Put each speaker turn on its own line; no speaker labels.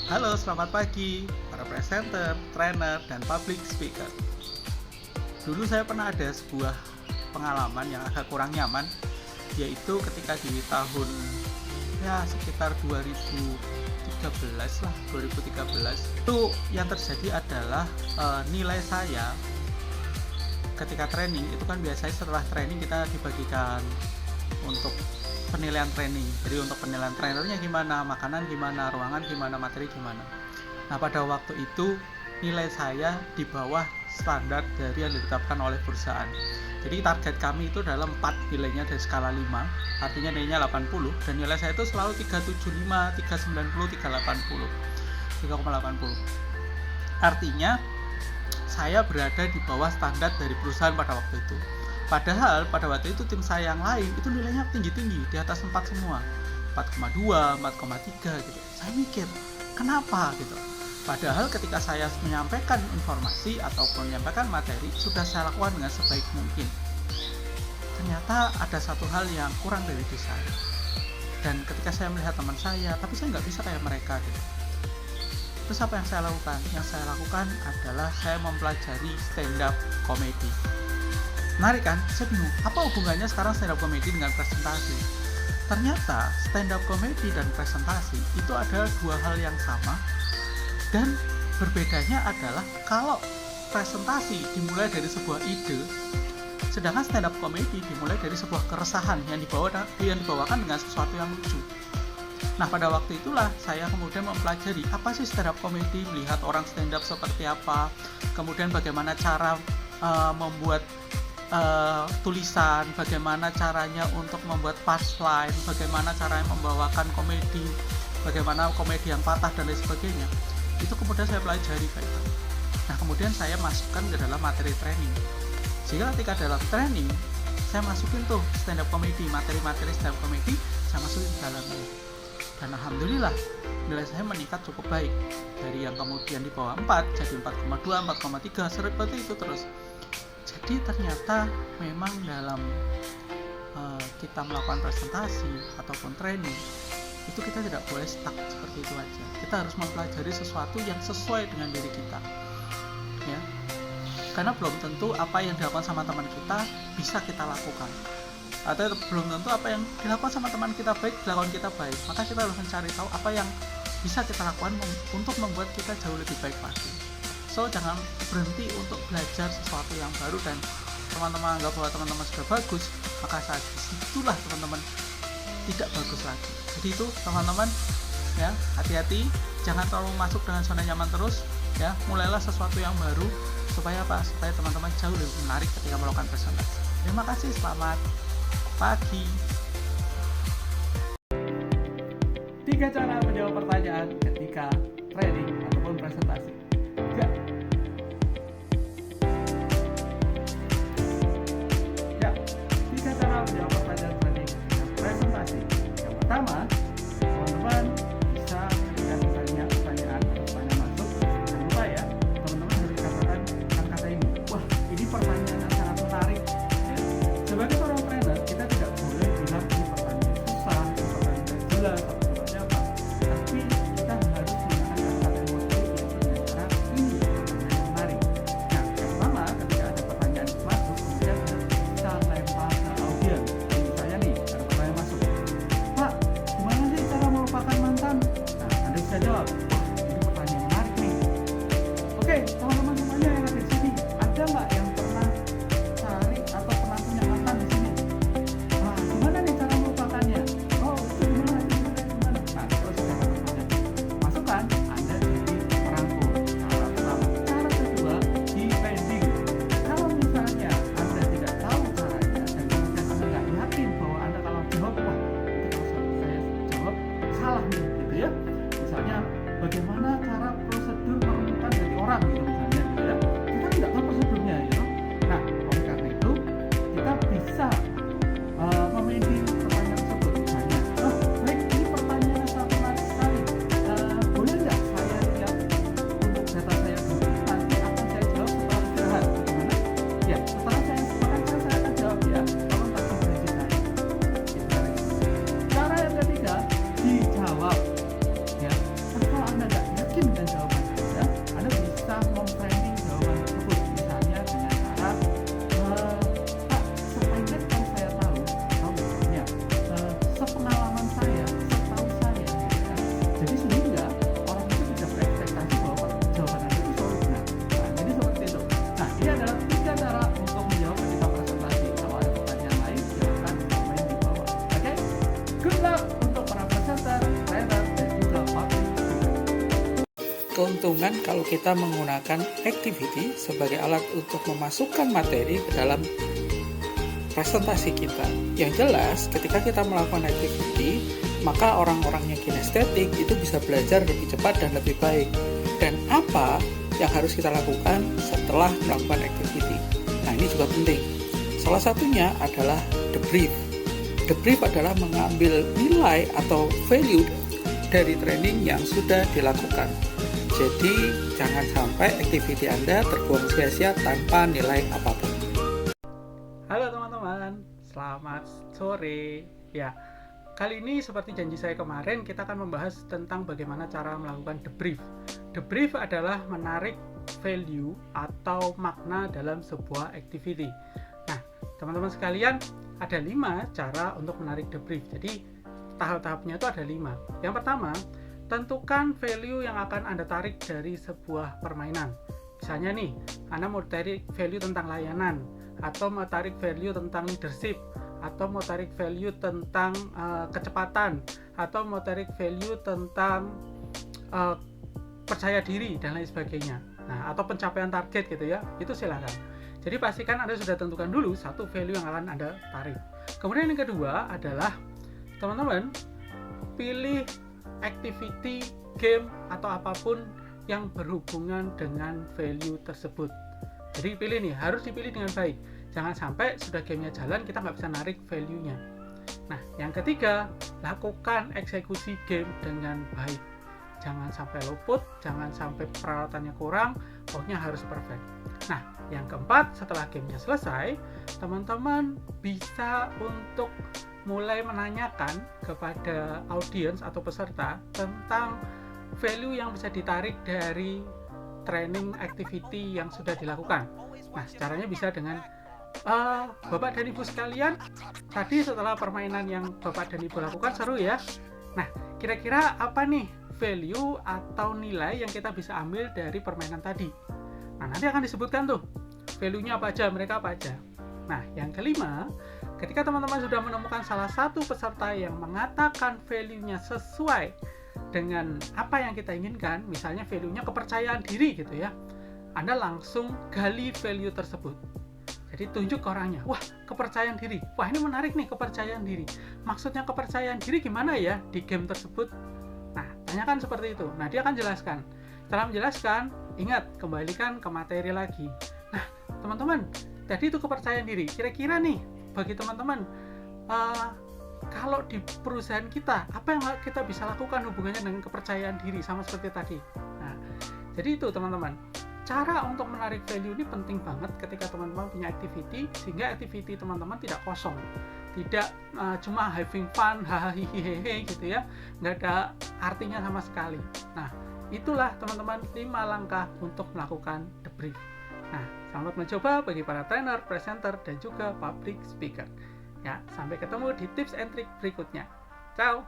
Halo, selamat pagi para presenter, trainer, dan public speaker. Dulu saya pernah ada sebuah pengalaman yang agak kurang nyaman, yaitu ketika di tahun sekitar 2013 lah, 2013 itu yang terjadi adalah nilai saya ketika training itu kan biasanya setelah training kita dibagikan untuk penilaian training. Jadi untuk penilaian trainernya gimana, makanan gimana, ruangan gimana, materi gimana. Nah, pada waktu itu nilai saya di bawah standar dari yang ditetapkan oleh perusahaan. Jadi target kami itu dalam 4 nilainya dari skala 5, artinya nilainya 80, dan nilai saya itu selalu 375, 390, 380. Artinya saya berada di bawah standar dari perusahaan pada waktu itu. Padahal pada waktu itu tim saya yang lain itu nilainya tinggi-tinggi, di atas 4 semua, 4,2, 4,3 gitu. Saya mikir, kenapa gitu? Padahal ketika saya menyampaikan informasi ataupun menyampaikan materi, sudah saya lakukan dengan sebaik mungkin. Ternyata ada satu hal yang kurang dari diri saya. Dan ketika saya melihat teman saya, tapi saya nggak bisa kayak mereka gitu. Terus apa yang saya lakukan? Yang saya lakukan adalah saya mempelajari stand up comedy. Menarik kan? Saya bingung, apa hubungannya sekarang stand up comedy dengan presentasi? Ternyata stand up comedy dan presentasi itu adalah dua hal yang sama, dan berbedanya adalah kalau presentasi dimulai dari sebuah ide, sedangkan stand up comedy dimulai dari sebuah keresahan yang dibawakan dengan sesuatu yang lucu. Nah, pada waktu itulah saya kemudian mempelajari apa sih stand up comedy, melihat orang stand up seperti apa, kemudian bagaimana cara membuat tulisan, bagaimana caranya untuk membuat punchline, bagaimana caranya membawakan komedi, bagaimana komedi yang patah dan lain sebagainya. Itu kemudian saya pelajari kayak gitu. Nah, kemudian saya masukkan ke dalam materi training. Sehingga ketika dalam training saya masukin tuh stand up comedy, materi-materi stand up comedy saya masukin ke dalamnya. Dan alhamdulillah nilai saya meningkat cukup baik. Dari yang kemudian di bawah 4 jadi 4,2, 4,3, seperti itu terus. Jadi ternyata memang dalam kita melakukan presentasi ataupun training itu kita tidak boleh stuck seperti itu aja. Kita harus mempelajari sesuatu yang sesuai dengan diri kita, ya. Karena belum tentu apa yang dilakukan sama teman kita bisa kita lakukan, atau belum tentu apa yang dilakukan sama teman kita baik dilakukan kita baik. Maka kita harus mencari tahu apa yang bisa kita lakukan untuk membuat kita jauh lebih baik lagi. So, jangan berhenti untuk belajar sesuatu yang baru, dan teman-teman anggap bahwa teman-teman sudah bagus, maka saat itulah teman-teman tidak bagus lagi. Jadi itu teman-teman, ya, hati-hati, jangan terlalu masuk dengan zona nyaman terus, ya. Mulailah sesuatu yang baru supaya apa? Supaya teman-teman jauh lebih menarik ketika melakukan presentasi. Terima kasih, selamat pagi. 3 cara menjawab pertanyaan ketika training ataupun presentasi. Tiga cara menjawab pertanyaan training ketika presentasi. Yang pertama, teman-teman bisa ketika misalnya pertanyaan masuk, jangan lupa ya, teman-teman harus katakan kata ini. Wah, ini pertanyaan yang sangat menarik. Ya. Sebagai seorang trainer, kita tidak boleh bilang ini pertanyaan susah, pertanyaan tidak jelas, atau seperti apa. Tapi kita harus menggunakan kata-kata yang positif, yaitu dengan cara ini pertanyaan yang menarik. Nah, yang pertama, ketika ada pertanyaan masuk, kemudian kita lempar ke audiens. Misalnya nih, ada pertanyaan masuk, Pak, gimana sih cara melupakan mantan? Nah, Anda bisa jawab, wah, ini pertanyaan menarik nih. Oke, teman-teman semuanya yang ada di sini, ada nggak yang pernah cari atau pernah punya mantan di sini? Wah, gimana nih cara melupakannya? Oh, itu gimana? Nah, terus masukkan, Anda jadi perangkul. Cara pertama. Cara kedua, depending. Kalau misalnya Anda tidak tahu caranya dan kemudian Anda nggak yakin bahwa Anda kalau jawab, wah, itu kalau saya jawab salah nih, gitu ya. Misalnya, bagaimana cara prosedur menemukan dari orang, gitu misalnya, gitu ya. Kita tidak tahu prosedurnya, gitu. Nah, oleh karena itu, kita bisa memilih pertanyaan tersebut. Misalnya, oh, baik, ini pertanyaan yang sangat menarik sekali. Boleh nggak saya lihat untuk data saya dulu? Nanti akan saya jawab setelah istirahat. Bagaimana? Ya, setelah saya makan saya akan jawab ya. Tolong kasih sesi saya. Cara yang ketiga, dijawab. Ya, kalau Anda nggak lihat keuntungan kalau kita menggunakan activity sebagai alat untuk memasukkan materi ke dalam presentasi kita. Yang jelas, ketika kita melakukan activity, maka orang-orang yang kinestetik itu bisa belajar lebih cepat dan lebih baik. Dan apa yang harus kita lakukan setelah melakukan activity? Nah, ini juga penting. Salah satunya adalah debrief. Debrief adalah mengambil nilai atau value dari training yang sudah dilakukan. Jadi, jangan sampai activity Anda terbuang sia-sia tanpa nilai apapun. Halo teman-teman, selamat sore. Ya, kali ini seperti janji saya kemarin, kita akan membahas tentang bagaimana cara melakukan debrief. Debrief adalah menarik value atau makna dalam sebuah activity. Nah, teman-teman sekalian, ada 5 cara untuk menarik debrief. Jadi, tahap-tahapnya itu ada 5. Yang pertama, tentukan value yang akan Anda tarik dari sebuah permainan. Misalnya nih, Anda mau tarik value tentang layanan, atau mau tarik value tentang leadership, atau mau tarik value tentang kecepatan, atau mau tarik value tentang percaya diri dan lain sebagainya. Nah, atau pencapaian target gitu ya, itu silakan. Jadi pastikan Anda sudah tentukan dulu satu value yang akan Anda tarik. Kemudian yang kedua adalah teman-teman pilih activity, game, atau apapun yang berhubungan dengan value tersebut. Jadi pilih nih, harus dipilih dengan baik. Jangan sampai sudah gamenya jalan kita nggak bisa narik value-nya. Nah, yang ketiga, lakukan eksekusi game dengan baik. Jangan sampai luput, jangan sampai peralatannya kurang, pokoknya harus perfect. Nah, yang keempat, setelah gamenya selesai, teman-teman bisa untuk mulai menanyakan kepada audiens atau peserta tentang value yang bisa ditarik dari training activity yang sudah dilakukan. Nah, caranya bisa dengan Bapak dan Ibu sekalian, tadi setelah permainan yang Bapak dan Ibu lakukan seru ya. Nah, kira-kira apa nih value atau nilai yang kita bisa ambil dari permainan tadi? Nah, nanti akan disebutkan tuh value-nya apa aja, mereka apa aja. Nah, yang kelima, ketika teman-teman sudah menemukan salah satu peserta yang mengatakan value-nya sesuai dengan apa yang kita inginkan, misalnya value-nya kepercayaan diri gitu ya, Anda langsung gali value tersebut. Jadi tunjuk ke orangnya, wah kepercayaan diri, wah ini menarik nih kepercayaan diri. Maksudnya kepercayaan diri gimana ya di game tersebut? Nah, tanyakan seperti itu. Nah, dia akan jelaskan. Setelah menjelaskan, ingat, kembalikan ke materi lagi. Nah, teman-teman, tadi itu kepercayaan diri. Kira-kira nih, bagi teman-teman, kalau di perusahaan kita, apa yang kita bisa lakukan hubungannya dengan kepercayaan diri, sama seperti tadi. Nah, jadi itu teman-teman. Cara untuk menarik value ini penting banget ketika teman-teman punya activity, sehingga activity teman-teman tidak kosong, tidak cuma having fun, hahaha gitu ya, nggak ada artinya sama sekali. Nah, itulah teman-teman 5 langkah untuk melakukan debrief. Nah, selamat mencoba bagi para trainer, presenter, dan juga public speaker. Ya, sampai ketemu di tips and trick berikutnya. Ciao!